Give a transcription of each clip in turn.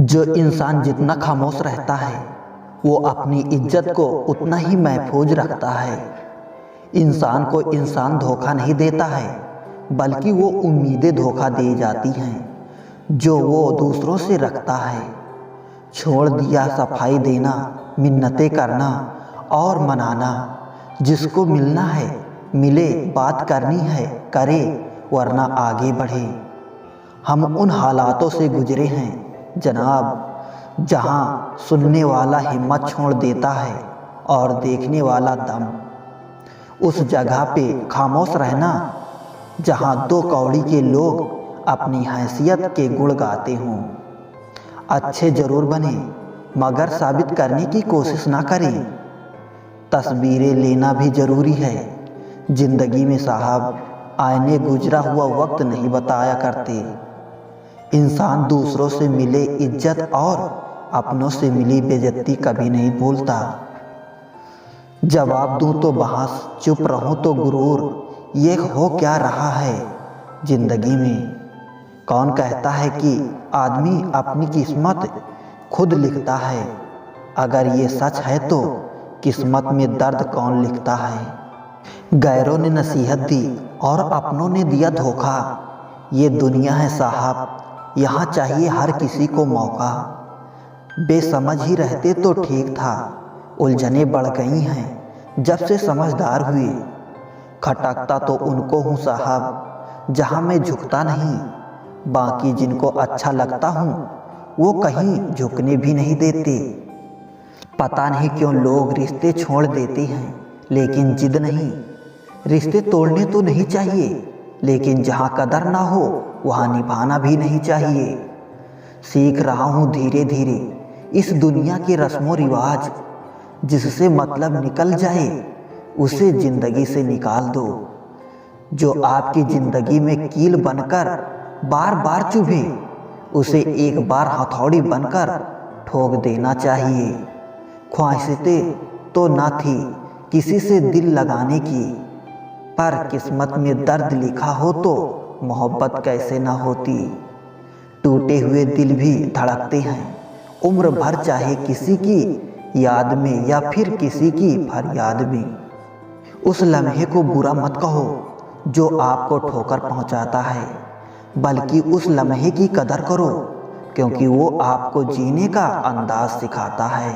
जो इंसान जितना खामोश रहता है वो अपनी इज्जत को उतना ही महफूज रखता है। इंसान को इंसान धोखा नहीं देता है बल्कि वो उम्मीदें धोखा दे जाती हैं जो वो दूसरों से रखता है। छोड़ दिया सफाई देना, मिन्नतें करना और मनाना। जिसको मिलना है मिले, बात करनी है करे, वरना आगे बढ़े। हम उन हालातों से गुजरे हैं जनाब जहां सुनने वाला हिम्मत छोड़ देता है और देखने वाला दम। उस जगह पे खामोश रहना जहां दो कौड़ी के लोग अपनी हैसियत के गुण गाते हों। अच्छे जरूर बने मगर साबित करने की कोशिश ना करें। तस्वीरें लेना भी जरूरी है जिंदगी में साहब, आईने गुजरा हुआ वक्त नहीं बताया करते। इंसान दूसरों से मिले इज्जत और अपनों से मिली बेइज्जती कभी नहीं भूलता। जवाब दूं तो बहस, चुप रहूं तो गुरूर। ये हो क्या रहा है जिंदगी में? कौन कहता है कि आदमी अपनी किस्मत खुद लिखता है? अगर ये सच है तो किस्मत में दर्द कौन लिखता है? गैरों ने नसीहत दी और अपनों ने दिया धोखा। ये दुनिया है साहब, यहाँ चाहिए हर किसी को मौका। बेसमझ ही रहते तो ठीक था, उलझने बढ़ गई हैं जब से समझदार हुए। खटकता तो उनको हूँ साहब जहाँ मैं झुकता नहीं। बाकी जिनको अच्छा लगता हूँ वो कहीं झुकने भी नहीं देते। पता नहीं क्यों लोग रिश्ते छोड़ देते हैं लेकिन जिद नहीं। रिश्ते तोड़ने तो नहीं चाहिए लेकिन जहाँ कदर ना हो वहाँ निभाना भी नहीं चाहिए। सीख रहा हूँ धीरे धीरे इस दुनिया के रस्मों रिवाज। जिससे मतलब निकल जाए उसे जिंदगी से निकाल दो। जो आपकी जिंदगी में कील बनकर बार बार चुभे उसे एक बार हथौड़ी बनकर ठोक देना चाहिए। ख्वाहिशें तो ना थी किसी से दिल लगाने की, पर किस्मत में दर्द लिखा हो तो मोहब्बत कैसे ना होती। टूटे हुए दिल भी धड़कते हैं उम्र भर, चाहे किसी की याद में या फिर किसी की फरियाद में। उस लम्हे को बुरा मत कहो जो आपको ठोकर पहुंचाता है, बल्कि उस लम्हे की कदर करो क्योंकि वो आपको जीने का अंदाज सिखाता है।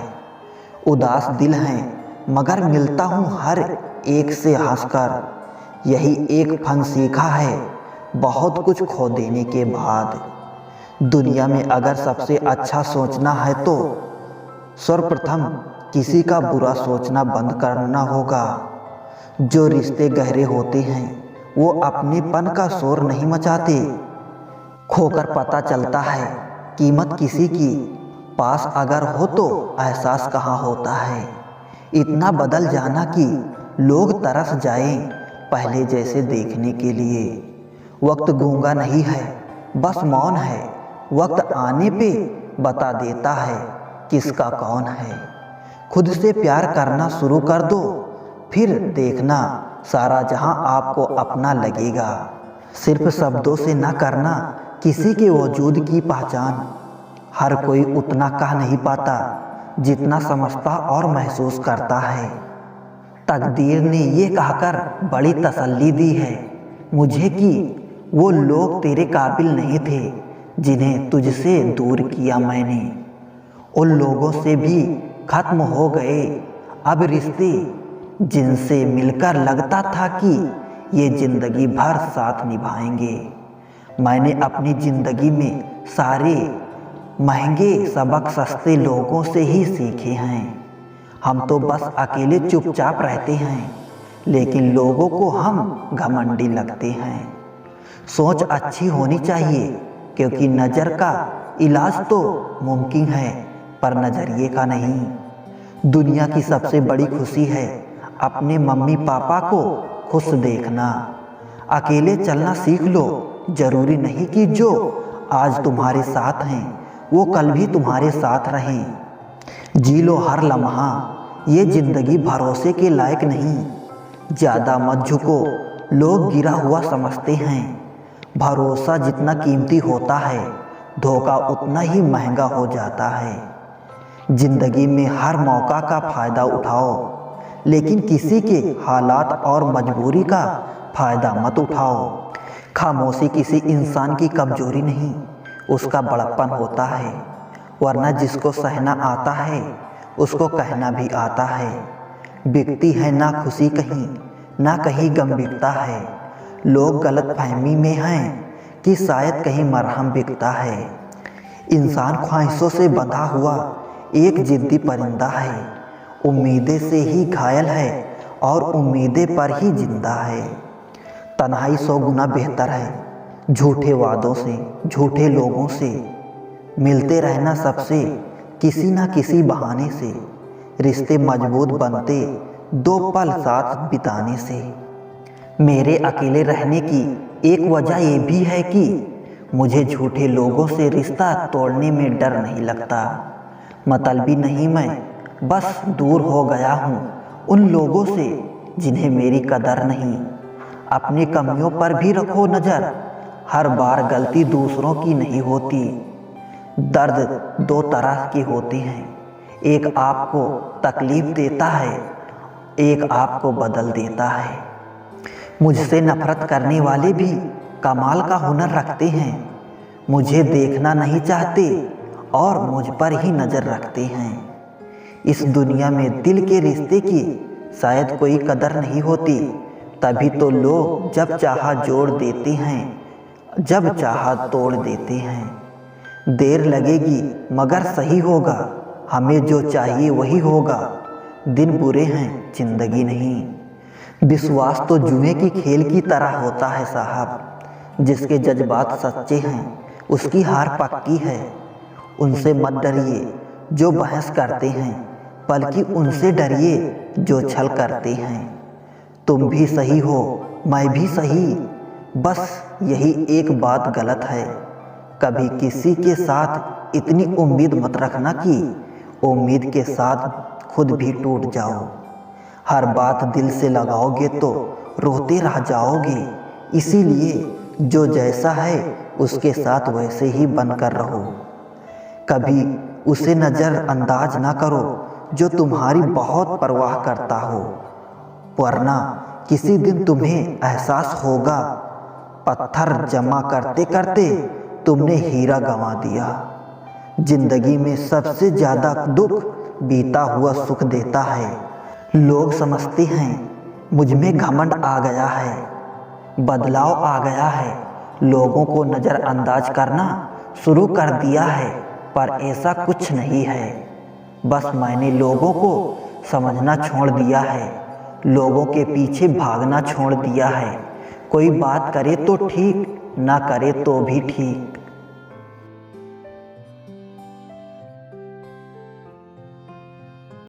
उदास दिल हैं मगर मिलता हूँ हर एक से हंसकर। यही एक फन सीखा है बहुत कुछ खो देने के बाद। दुनिया में अगर सबसे अच्छा सोचना है तो सर्वप्रथम किसी का बुरा सोचना बंद करना होगा। जो रिश्ते गहरे होते हैं वो अपनेपन का शोर नहीं मचाते। खोकर पता चलता है कीमत किसी की, पास अगर हो तो एहसास कहाँ होता है। इतना बदल जाना कि लोग तरस जाएं पहले जैसे देखने के लिए। वक्त गूंगा नहीं है बस मौन है, वक्त आने पे बता देता है किसका कौन है। खुद से प्यार करना शुरू कर दो फिर देखना सारा जहां आपको अपना लगेगा। सिर्फ शब्दों से ना करना किसी के वजूद की पहचान। हर कोई उतना कह नहीं पाता जितना समझता और महसूस करता है। तकदीर ने ये कहकर बड़ी तसल्ली दी है मुझे कि वो लोग तेरे काबिल नहीं थे जिन्हें तुझसे दूर किया मैंने। उन लोगों से भी खत्म हो गए अब रिश्ते जिनसे मिलकर लगता था कि ये जिंदगी भर साथ निभाएंगे। मैंने अपनी जिंदगी में सारे महंगे सबक सस्ते लोगों से ही सीखे हैं। हम तो बस अकेले चुपचाप रहते हैं लेकिन लोगों को हम घमंडी लगते हैं। सोच अच्छी होनी चाहिए क्योंकि नज़र का इलाज तो मुमकिन है पर नज़रिए का नहीं। दुनिया की सबसे बड़ी खुशी है अपने मम्मी पापा को खुश देखना। अकेले चलना सीख लो, जरूरी नहीं कि जो आज तुम्हारे साथ हैं वो कल भी तुम्हारे साथ रहें। जी लो हर लम्हा, ये जिंदगी भरोसे के लायक नहीं। ज़्यादा मत झुको, लोग गिरा हुआ समझते हैं। भरोसा जितना कीमती होता है धोखा उतना ही महंगा हो जाता है। जिंदगी में हर मौका का फ़ायदा उठाओ, लेकिन किसी के हालात और मजबूरी का फ़ायदा मत उठाओ। खामोशी किसी इंसान की कमजोरी नहीं, उसका बड़प्पन होता है। वरना जिसको सहना आता है उसको कहना भी आता है। बिकती है ना खुशी कहीं, ना कहीं गम बिकता है। लोग गलत फहमी में हैं कि शायद कहीं मरहम बिकता है। इंसान ख्वाहिशों से बंधा हुआ एक जिद्दी परिंदा है। उम्मीदें से ही घायल है और उम्मीदें पर ही जिंदा है। तन्हाई 100 गुना बेहतर है झूठे वादों से, झूठे लोगों से। मिलते रहना सबसे किसी ना किसी बहाने से। रिश्ते मजबूत बनते 2 पल साथ बिताने से। मेरे अकेले रहने की एक वजह ये भी है कि मुझे झूठे लोगों से रिश्ता तोड़ने में डर नहीं लगता। मतलबी नहीं मैं, बस दूर हो गया हूँ उन लोगों से जिन्हें मेरी कदर नहीं। अपनी कमियों पर भी रखो नज़र, हर बार गलती दूसरों की नहीं होती। दर्द 2 तरह के होते हैं, एक आपको तकलीफ देता है, एक आपको बदल देता है। मुझसे नफरत करने वाले भी कमाल का हुनर रखते हैं। मुझे देखना नहीं चाहते और मुझ पर ही नज़र रखते हैं। इस दुनिया में दिल के रिश्ते की शायद कोई कदर नहीं होती, तभी तो लोग जब चाहा जोड़ देते हैं, जब चाहा तोड़ देते हैं। देर लगेगी मगर सही होगा, हमें जो चाहिए वही होगा। दिन बुरे हैं जिंदगी नहीं। विश्वास तो जुए की खेल की तरह होता है साहब। जिसके जज्बात सच्चे हैं उसकी हार पक्की है। उनसे मत डरिए जो बहस करते हैं, बल्कि उनसे डरिए जो छल करते हैं। तुम भी सही हो, मैं भी सही, बस यही एक बात गलत है। कभी किसी के साथ इतनी उम्मीद मत रखना कि उम्मीद के साथ खुद भी टूट जाओ। हर बात दिल से लगाओगे तो रोते रह जाओगे। इसीलिए जो जैसा है उसके साथ वैसे ही बनकर रहो। कभी उसे नज़रअंदाज ना करो जो तुम्हारी बहुत परवाह करता हो, वरना किसी दिन तुम्हें एहसास होगा पत्थर जमा करते करते तुमने हीरा गंवा दिया। जिंदगी में सबसे ज़्यादा दुख बीता हुआ सुख देता है। लोग समझते हैं मुझ में घमंड आ गया है, बदलाव आ गया है, लोगों को नज़रअंदाज करना शुरू कर दिया है, पर ऐसा कुछ नहीं है। बस मैंने लोगों को समझना छोड़ दिया है, लोगों के पीछे भागना छोड़ दिया है। कोई बात करे तो ठीक, ना करे तो भी ठीक।